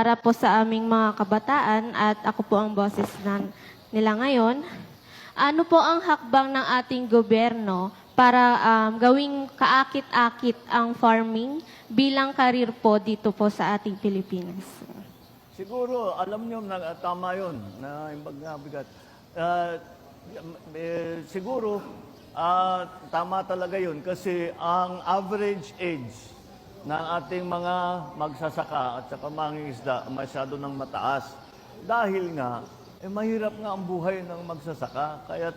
para po sa aming mga kabataan at ako po ang boses nila ngayon. Ano po ang hakbang ng ating gobyerno para gawing kaakit-akit ang farming bilang karir po dito po sa ating Pilipinas? Siguro, alam nyo na tama yun, na bigat. Siguro, tama talaga yun kasi ang average age ng ating mga magsasaka at saka mangingisda masyado ng mataas. Dahil nga, mahirap nga ang buhay ng magsasaka. Kaya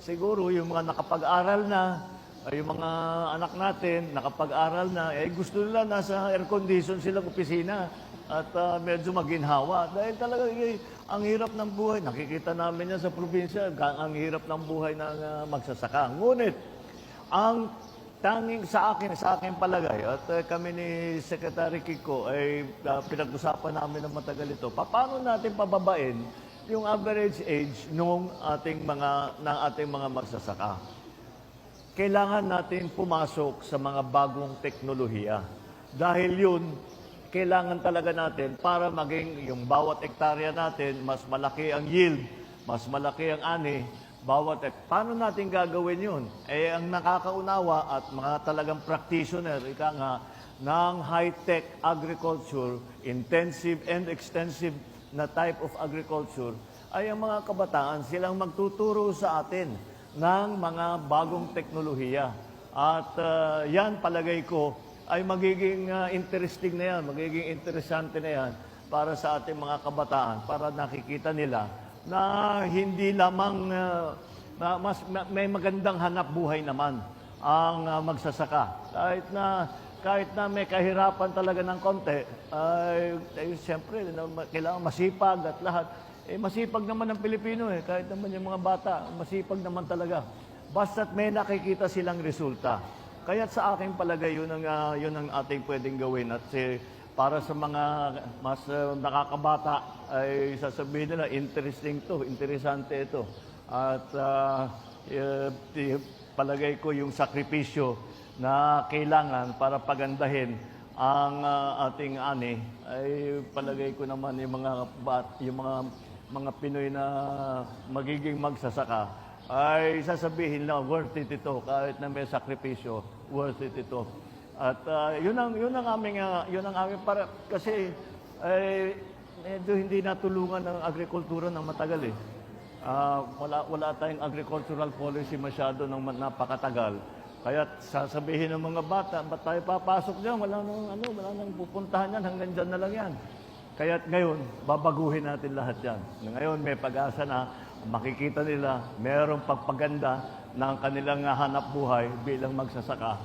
siguro yung mga nakapag-aral na, yung mga anak natin, nakapag-aral na, gusto nila nasa air condition silang opisina at medyo maginhawa. Dahil talaga ang hirap ng buhay. Nakikita namin yan sa probinsya, ang hirap ng buhay ng magsasaka. Ngunit, ang tanging sa akin palagay, at kami ni Secretary Kiko ay pinag-usapan namin ng matagal ito, paano natin pababain yung average age ng ating mga magsasaka? Kailangan natin pumasok sa mga bagong teknolohiya. Dahil yun, kailangan talaga natin para maging yung bawat hektarya natin, mas malaki ang yield, mas malaki ang ani, paano natin gagawin yun? Ang nakakaunawa at mga talagang practitioner, ng high-tech agriculture, intensive and extensive na type of agriculture, ay ang mga kabataan silang magtuturo sa atin ng mga bagong teknolohiya. At yan, palagay ko, ay magiging interesting na yan, magiging interesante na yan para sa ating mga kabataan, para nakikita nila na hindi lamang may magandang hanap buhay naman ang magsasaka. Kahit na may kahirapan talaga ng konti, siyempre, kailangan masipag at lahat. Masipag naman ang Pilipino kahit naman yung mga bata, masipag naman talaga. Basta't may nakikita silang resulta. Kaya sa akin palagay, yun ang ating pwedeng gawin. At para sa mga mas nakakabata, ay sasabihin nila, interesting to, interesante ito. At palagay ko yung sakripisyo na kailangan para pagandahin ang ating ani, ay palagay ko naman yung mga Pinoy na magiging magsasaka, ay sasabihin na worth it ito, kahit na may sakripisyo, worth it ito. At yun ang aming para kasi medyo hindi natulungan ng agrikultura ng matagal wala tayong agricultural policy masyado ng napakatagal. Kaya sasabihin ng mga bata, ba't tayo papasok diyan? Wala nang pupuntahan yan, hanggang dyan na lang yan. Kaya ngayon, babaguhin natin lahat yan. Ngayon, may pag-asa na makikita nila mayroong pagpaganda ng kanilang hanap buhay bilang magsasaka.